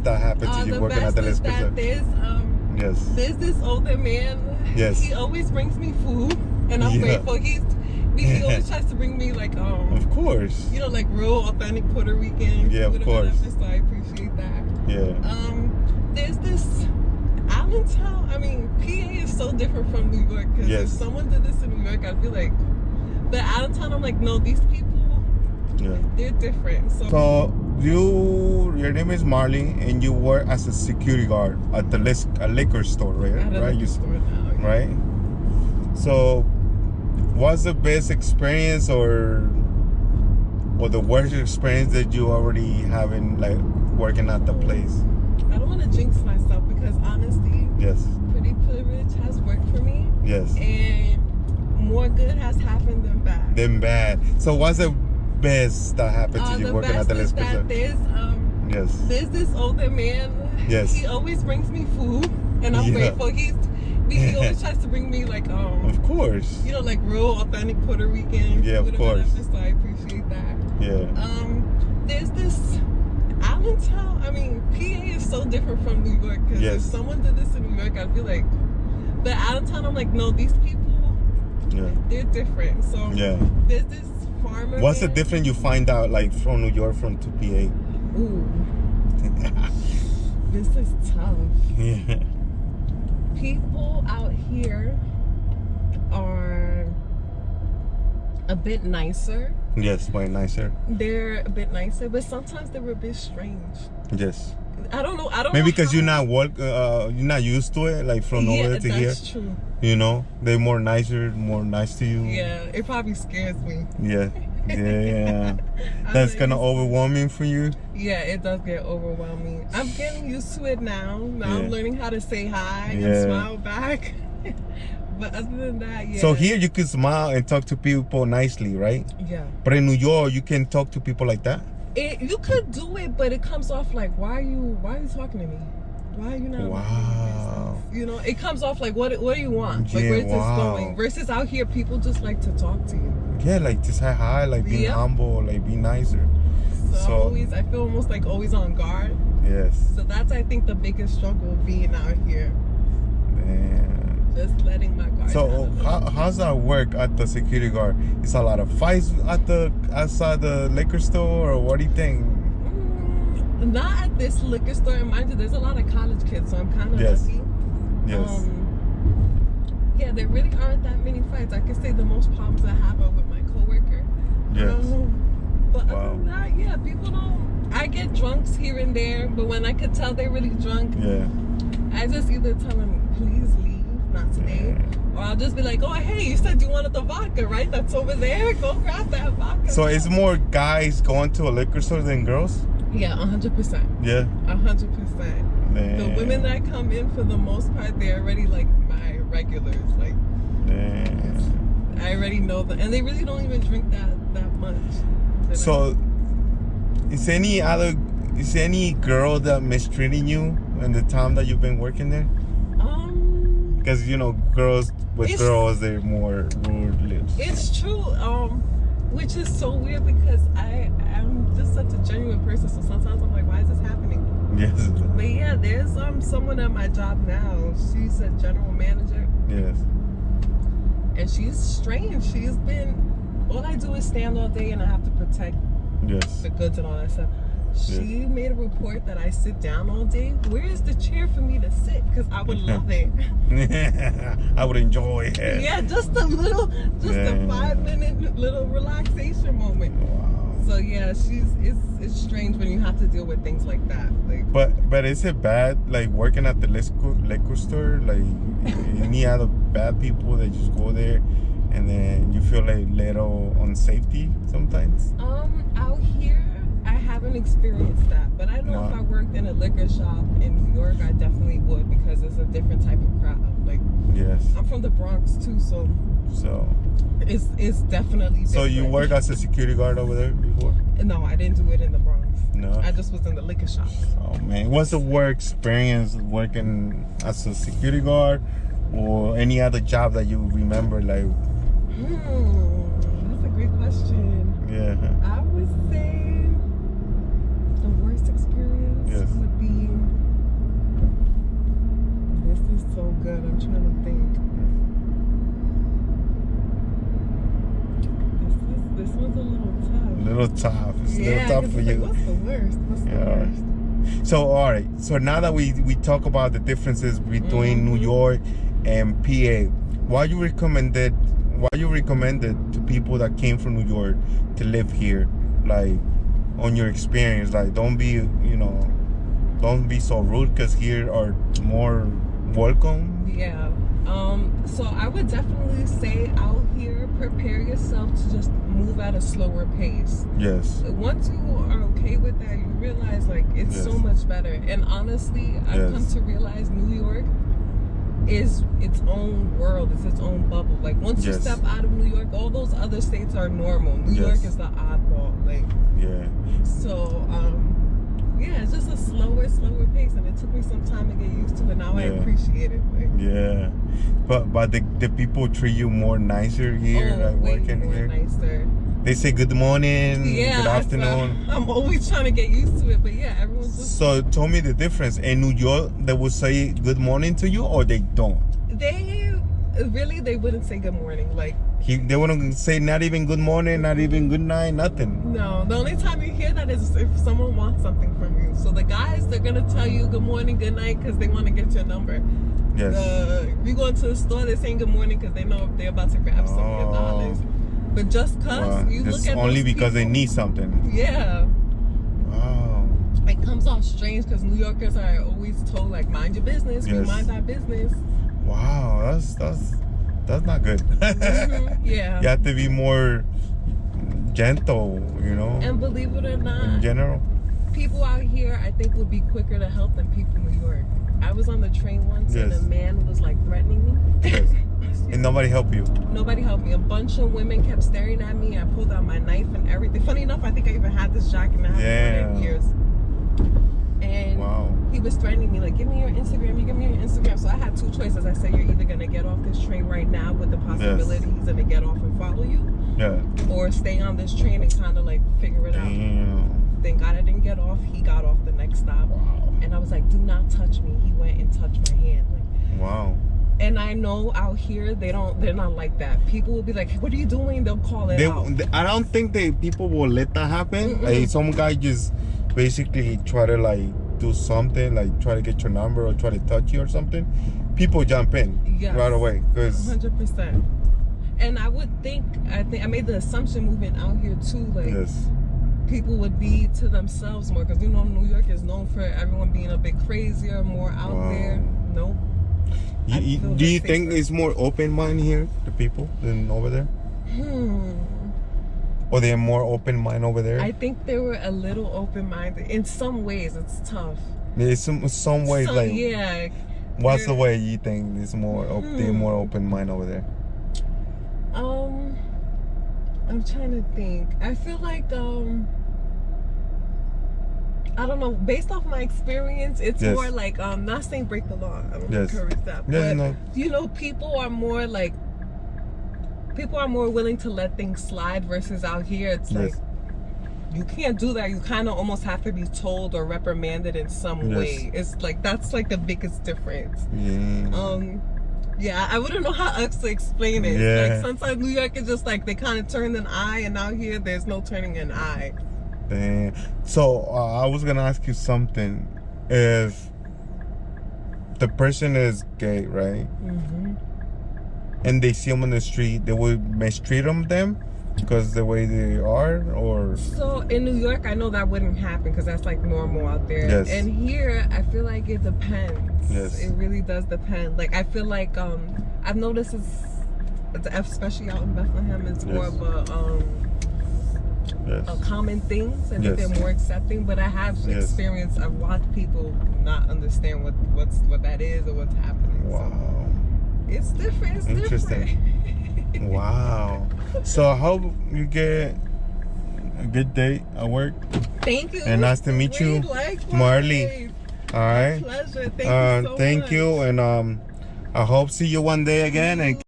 that happened to you working at the liquor store? Yes. There's this older man. Yes. He always brings me food, and I'm grateful. He always tries to bring me like Of course. you know, like real authentic Puerto Rican. Yeah, of course. So I appreciate that. Yeah. There's this Allentown. I mean, PA is so different from New York. Because if someone did this in New York, I'd be like, but Allentown, I'm like, no, these people. Yeah. They're different. So your name is Marley, and you work as a security guard at the liquor store, right? At a liquor store now, yeah. Right. So, what's the best experience or the worst experience that you already having like working at the place? I don't want to jinx myself because honestly, Yes. pretty privilege has worked for me. Yes. And more good has happened than bad. Then bad. So, what's the best that happened to you working at the liquor store? There's this older man. Yes. He always brings me food, and I'm grateful. He always tries to bring me like Of course. you know, like real authentic Puerto Rican. Yeah, of course. So I appreciate that. Yeah. There's this Allentown. I mean, PA is so different from New York. Because if someone did this in New York, I'd be like, but Allentown, I'm like, no, these people. Yeah. They're different. So there's this farmer. What's the difference you find out like from New York from to PA? Ooh. This is tough. Yeah. People out here are a bit nicer. Yes, way nicer. They're a bit nicer, but sometimes they're a bit strange. Yes. I don't know. Maybe because you're not used to it, like from nowhere to here. That's true. You know, they're more nice to you. Yeah, it probably scares me. Yeah. Yeah. That's kind of overwhelming for you. Yeah, it does get overwhelming. I'm getting used to it now. I'm learning how to say hi and smile back. But other than that, So here you can smile and talk to people nicely, right? Yeah. But in New York, you can talk to people like that? You could do it, but it comes off like, why are you talking to me? Why are you not? Wow. You know, it comes off like, what do you want? Like, where's this going? Versus out here, people just like to talk to you. Yeah, like to say hi, like being humble, like be nicer. So I feel always on guard. Yes. So that's, I think, the biggest struggle being out here. Man. Just letting my guard down. How's that work at the security guard? Is a lot of fights outside the liquor store, or what do you think? Not at this liquor store. And mind you, there's a lot of college kids, so I'm kind of lucky. Yes. Yeah, there really aren't that many fights. I can say the most problems I have are with my coworker. Yes. But other than that, yeah, people don't. I get drunks here and there, but when I could tell they're really drunk, I just either tell them, please leave, not today, or I'll just be like, oh, hey, you said you wanted the vodka, right? That's over there. Go grab that vodka. So it's more guys going to a liquor store than girls? Yeah, 100%. Yeah. 100%. Man. The women that come in, for the most part, they're already like my regulars. Like, I already know them, and they really don't even drink that much. So, is any girl that mistreating you in the time that you've been working there? Because you know, girls, they're more rude lips. It's true. Which is so weird because I'm just such a genuine person. So sometimes I'm like, why is this happening? Yes. But yeah, there's someone at my job now. She's a general manager. Yes. And she's strange. She's been. All I do is stand all day, and I have to protect the goods and all that stuff. She made a report that I sit down all day. Where is the chair for me to sit? Because I would love it. I would enjoy it. Yeah, just a 5-minute little relaxation moment. Wow. So yeah, it's strange when you have to deal with things like that. Like, but is it bad like working at the liquor store? Like any other bad people that just go there and then you feel like little unsafety sometimes? Out here I haven't experienced that, but I know if I worked in a liquor shop in New York, I definitely would, because it's a different type of crowd. Like, I'm from the Bronx too, so it's definitely different. So you work as a security guard over there before? No, I didn't do it in the Bronx. No, I just was in the liquor shop. Oh man, what's the work experience working as a security guard or any other job that you remember? Like, that's a great question. Yeah. I would say the worst experience would be so good. I'm trying to think. This one's a little tough. It's a little tough for you. Like, what's the worst? What's the worst? So, all right. So now that we talk about the differences between New York and PA, why you recommended to people that came from New York to live here, like on your experience, like don't be so rude, because here are more welcome. Yeah. So I would definitely say out here, prepare yourself to just move at a slower pace. Yes. Once you are okay with that, you realize like it's so much better. And honestly, I've come to realize New York is its own world. It's its own bubble. Like once you step out of New York, all those other states are normal. New York is the oddball. Like So yeah, it's just a slower pace, and it took me some time to get used to it. Now I appreciate it. Like, but the people treat you more nicer here, like working here. Nicer. They say good morning, good afternoon. I'm always trying to get used to it, but yeah, everyone's just... So tell me the difference. In New York, they will say good morning to you, or they don't? They wouldn't say good morning. Like they wouldn't say not even good morning, not even good night, nothing. No, the only time you hear that is if someone wants something from you. So the guys, they're gonna tell you good morning, good night, because they want to get your number. Yes. If you go into the store, they're saying good morning because they know they're about to grab some of your dollars. But just cause you look at only because they need something. Yeah. Wow. It comes off strange because New Yorkers are always told like mind your business. We mind our business. Wow, that's not good. Yeah. You have to be more gentle, And believe it or not, in general, people out here I think would be quicker to help than people in New York. I was on the train once and a man was like threatening me. And nobody helped you? Nobody helped me. A bunch of women kept staring at me. I pulled out my knife and everything. Funny enough, I think I even had this jacket and I haven't worn it in years. And he was threatening me, like, give me your Instagram, you give me your Instagram. So I had two choices. I said, you're either going to get off this train right now with the possibility he's going to get off and follow you. Or stay on this train and kind of like figure it out. Thank God I didn't get off. He got off the next stop. And I was like, do not touch me. He went and touched my hand. Like, and I know out here they're not like that. People will be like, what are you doing? They'll call it out. I don't think people will let that happen. Like some guy just basically try to like do something, like try to get your number or try to touch you or something. People jump in right away. 100%. And I I made the assumption moving out here too, like people would be to themselves more, because New York is known for everyone being a bit crazier, more out there. Nope. Do you think it's more open mind here, the people, than over there? Or they're more open mind over there? I think they were a little open minded. In some ways, it's tough. There's some ways, like what's the way you think is more they're more open mind over there? I'm trying to think. I feel like I don't know, based off my experience, it's more like not saying break the law. I don't encourage that. But people are more like willing to let things slide versus out here it's like you can't do that. You kind of almost have to be told or reprimanded in some way. It's like that's like the biggest difference. I wouldn't know how else to explain it. Like sometimes New York is just like they kind of turn an eye, and out here there's no turning an eye. So I was gonna ask you something. If the person is gay, right? And they see them on the street, they would mistreat them because the way they are, or? So in New York, I know that wouldn't happen because that's like normal out there. And here, I feel like it depends. It really does depend. Like I feel like I've noticed especially out in Bethlehem, it's more of a common thing. So I think they're more accepting. But I have experienced. I've watched people not understand what that is or what's happening. Wow. So it's different. It's interesting. Wow. So I hope you get a good day at work. Thank you. And nice to meet you, Marley. All right. My pleasure. Thank you so much. Thank you, and I hope see you one day again. And